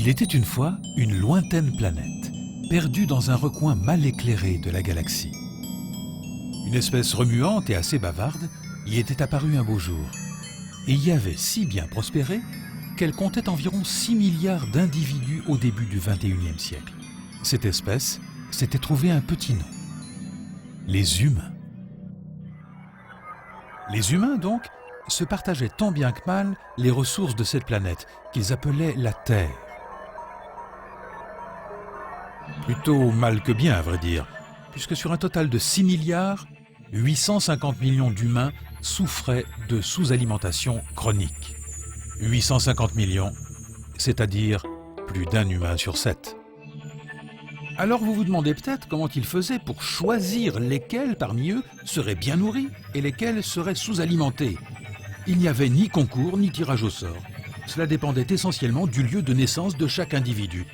Il était une fois une lointaine planète, perdue dans un recoin mal éclairé de la galaxie. Une espèce remuante et assez bavarde y était apparue un beau jour, et y avait si bien prospéré qu'elle comptait environ 6 milliards d'individus au début du XXIe siècle. Cette espèce s'était trouvée un petit nom: les humains. Les humains, donc, se partageaient tant bien que mal les ressources de cette planète qu'ils appelaient la Terre. Plutôt mal que bien, à vrai dire, puisque sur un total de 6 milliards, 850 millions d'humains souffraient de sous-alimentation chronique. 850 millions, c'est-à-dire plus d'un humain sur 7. Alors vous vous demandez peut-être comment ils faisaient pour choisir lesquels parmi eux seraient bien nourris et lesquels seraient sous-alimentés. Il n'y avait ni concours ni tirage au sort. Cela dépendait essentiellement du lieu de naissance de chaque individu.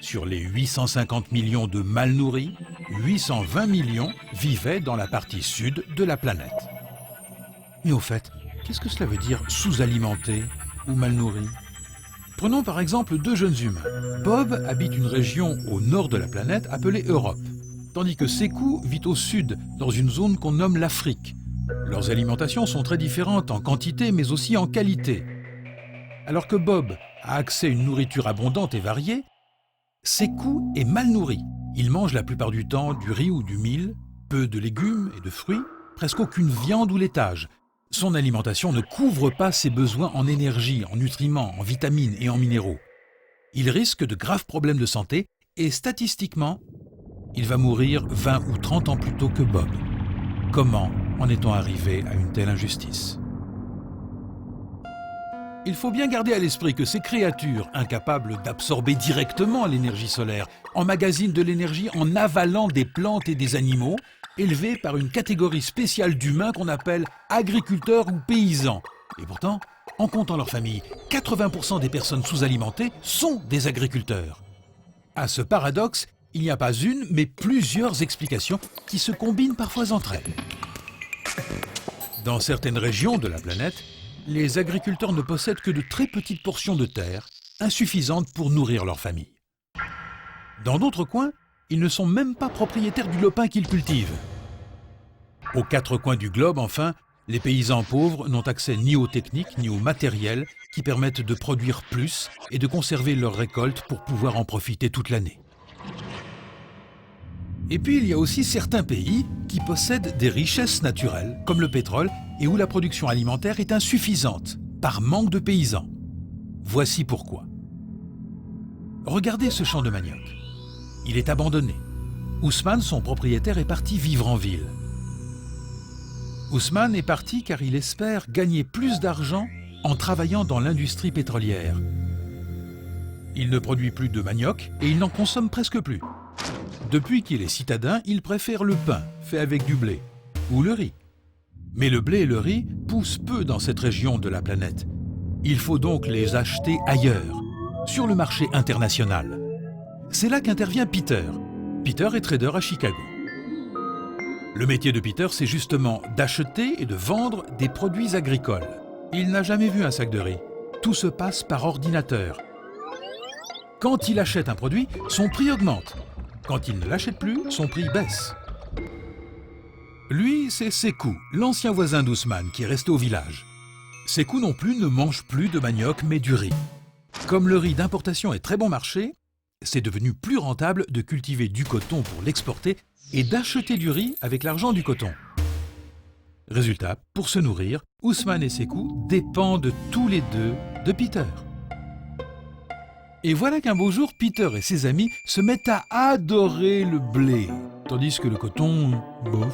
Sur les 850 millions de mal nourris, 820 millions vivaient dans la partie sud de la planète. Mais au fait, qu'est-ce que cela veut dire sous-alimenté ou mal nourri ? Prenons par exemple deux jeunes humains. Bob habite une région au nord de la planète appelée Europe, tandis que Sekou vit au sud, dans une zone qu'on nomme l'Afrique. Leurs alimentations sont très différentes en quantité mais aussi en qualité. Alors que Bob a accès à une nourriture abondante et variée, Sekou est mal nourri. Il mange la plupart du temps du riz ou du mil, peu de légumes et de fruits, presque aucune viande ou laitage. Son alimentation ne couvre pas ses besoins en énergie, en nutriments, en vitamines et en minéraux. Il risque de graves problèmes de santé et statistiquement, il va mourir 20 ou 30 ans plus tôt que Bob. Comment en est-on arrivé à une telle injustice ? Il faut bien garder à l'esprit que ces créatures, incapables d'absorber directement l'énergie solaire, emmagasinent de l'énergie en avalant des plantes et des animaux, élevés par une catégorie spéciale d'humains qu'on appelle agriculteurs ou paysans. Et pourtant, en comptant leur famille, 80% des personnes sous-alimentées sont des agriculteurs. À ce paradoxe, il n'y a pas une, mais plusieurs explications qui se combinent parfois entre elles. Dans certaines régions de la planète, les agriculteurs ne possèdent que de très petites portions de terre, insuffisantes pour nourrir leur famille. Dans d'autres coins, ils ne sont même pas propriétaires du lopin qu'ils cultivent. Aux quatre coins du globe, enfin, les paysans pauvres n'ont accès ni aux techniques ni au matériel qui permettent de produire plus et de conserver leurs récoltes pour pouvoir en profiter toute l'année. Et puis il y a aussi certains pays qui possèdent des richesses naturelles, comme le pétrole, et où la production alimentaire est insuffisante, par manque de paysans. Voici pourquoi. Regardez ce champ de manioc. Il est abandonné. Ousmane, son propriétaire, est parti vivre en ville. Ousmane est parti car il espère gagner plus d'argent en travaillant dans l'industrie pétrolière. Il ne produit plus de manioc et il n'en consomme presque plus. Depuis qu'il est citadin, il préfère le pain, fait avec du blé, ou le riz. Mais le blé et le riz poussent peu dans cette région de la planète. Il faut donc les acheter ailleurs, sur le marché international. C'est là qu'intervient Peter. Peter est trader à Chicago. Le métier de Peter, c'est justement d'acheter et de vendre des produits agricoles. Il n'a jamais vu un sac de riz. Tout se passe par ordinateur. Quand il achète un produit, son prix augmente. Quand il ne l'achète plus, son prix baisse. Lui, c'est Sekou, l'ancien voisin d'Ousmane, qui est resté au village. Sekou non plus ne mange plus de manioc, mais du riz. Comme le riz d'importation est très bon marché, c'est devenu plus rentable de cultiver du coton pour l'exporter et d'acheter du riz avec l'argent du coton. Résultat, pour se nourrir, Ousmane et Sekou dépendent tous les deux de Peter. Et voilà qu'un beau jour, Peter et ses amis se mettent à adorer le blé, tandis que le coton, bof.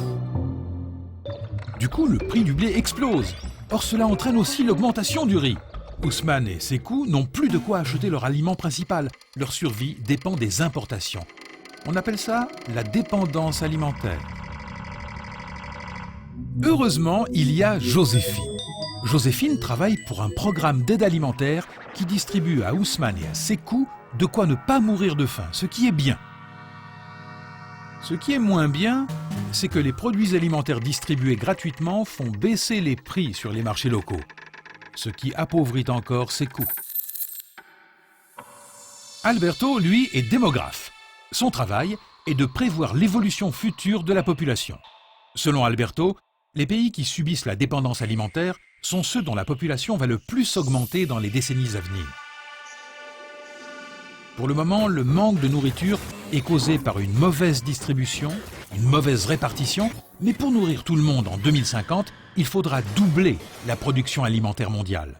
Du coup, le prix du blé explose. Or, cela entraîne aussi l'augmentation du riz. Ousmane et Sekou n'ont plus de quoi acheter leur aliment principal. Leur survie dépend des importations. On appelle ça la dépendance alimentaire. Heureusement, il y a Joséphine. Joséphine travaille pour un programme d'aide alimentaire qui distribue à Ousmane et à Sekou de quoi ne pas mourir de faim, ce qui est bien. Ce qui est moins bien, c'est que les produits alimentaires distribués gratuitement font baisser les prix sur les marchés locaux, ce qui appauvrit encore Sekou. Alberto, lui, est démographe. Son travail est de prévoir l'évolution future de la population. Selon Alberto, les pays qui subissent la dépendance alimentaire sont ceux dont la population va le plus augmenter dans les décennies à venir. Pour le moment, le manque de nourriture est causé par une mauvaise distribution, une mauvaise répartition, mais pour nourrir tout le monde en 2050, il faudra doubler la production alimentaire mondiale.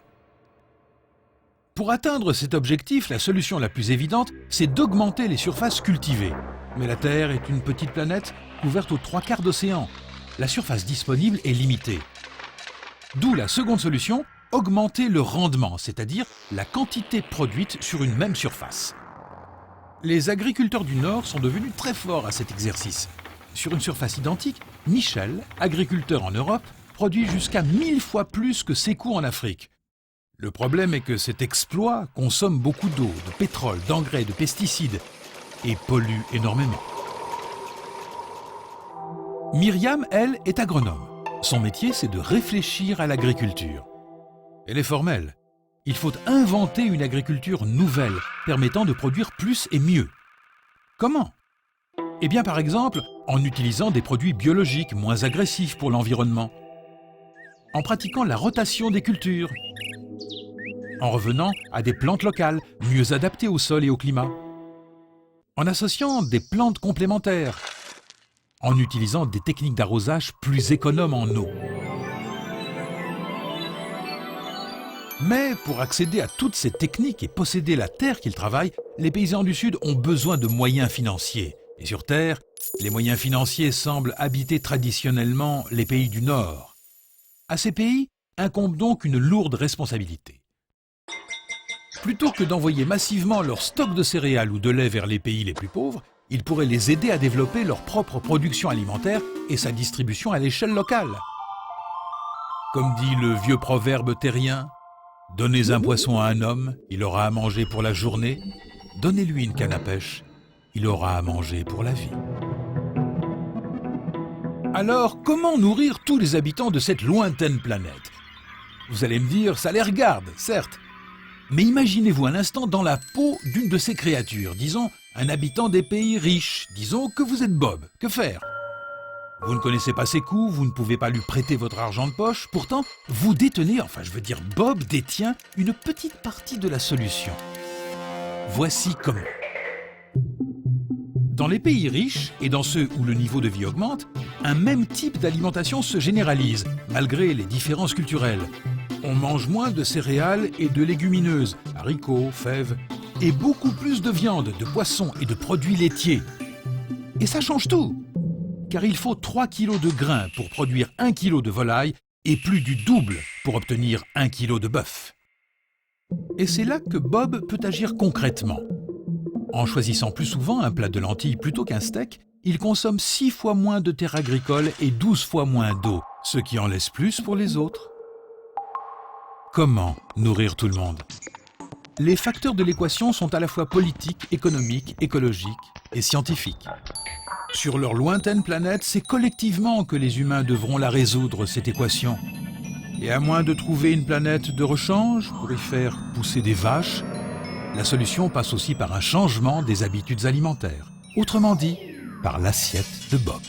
Pour atteindre cet objectif, la solution la plus évidente, c'est d'augmenter les surfaces cultivées. Mais la Terre est une petite planète couverte aux 3/4 d'océan. La surface disponible est limitée. D'où la seconde solution, augmenter le rendement, c'est-à-dire la quantité produite sur une même surface. Les agriculteurs du Nord sont devenus très forts à cet exercice. Sur une surface identique, Michel, agriculteur en Europe, produit jusqu'à 1000 fois plus que ses coûts en Afrique. Le problème est que cet exploit consomme beaucoup d'eau, de pétrole, d'engrais, de pesticides et pollue énormément. Myriam, elle, est agronome. Son métier, c'est de réfléchir à l'agriculture. Elle est formelle. Il faut inventer une agriculture nouvelle, permettant de produire plus et mieux. Comment? Eh bien, par exemple, en utilisant des produits biologiques moins agressifs pour l'environnement, en pratiquant la rotation des cultures, en revenant à des plantes locales, mieux adaptées au sol et au climat, en associant des plantes complémentaires, en utilisant des techniques d'arrosage plus économes en eau. Mais pour accéder à toutes ces techniques et posséder la terre qu'ils travaillent, les paysans du Sud ont besoin de moyens financiers. Et sur Terre, les moyens financiers semblent habiter traditionnellement les pays du Nord. À ces pays incombe donc une lourde responsabilité. Plutôt que d'envoyer massivement leur stock de céréales ou de lait vers les pays les plus pauvres, ils pourraient les aider à développer leur propre production alimentaire et sa distribution à l'échelle locale. Comme dit le vieux proverbe terrien, « Donnez un poisson à un homme, il aura à manger pour la journée. Donnez-lui une canne à pêche, il aura à manger pour la vie. » Alors, comment nourrir tous les habitants de cette lointaine planète? Vous allez me dire, ça les regarde, certes. Mais imaginez-vous un instant dans la peau d'une de ces créatures, disons un habitant des pays riches, disons que vous êtes Bob. Que faire? Vous ne connaissez pas ses coûts, vous ne pouvez pas lui prêter votre argent de poche, pourtant vous détenez, Bob détient une petite partie de la solution. Voici comment. Dans les pays riches et dans ceux où le niveau de vie augmente, un même type d'alimentation se généralise, malgré les différences culturelles. On mange moins de céréales et de légumineuses, haricots, fèves, et beaucoup plus de viande, de poissons et de produits laitiers. Et ça change tout, car il faut 3 kg de grains pour produire 1 kg de volaille et plus du double pour obtenir 1 kg de bœuf. Et c'est là que Bob peut agir concrètement. En choisissant plus souvent un plat de lentilles plutôt qu'un steak, il consomme 6 fois moins de terres agricoles et 12 fois moins d'eau, ce qui en laisse plus pour les autres. Comment nourrir tout le monde? Les facteurs de l'équation sont à la fois politiques, économiques, écologiques et scientifiques. Sur leur lointaine planète, c'est collectivement que les humains devront la résoudre, cette équation. Et à moins de trouver une planète de rechange pour y faire pousser des vaches, la solution passe aussi par un changement des habitudes alimentaires. Autrement dit, par l'assiette de Bob.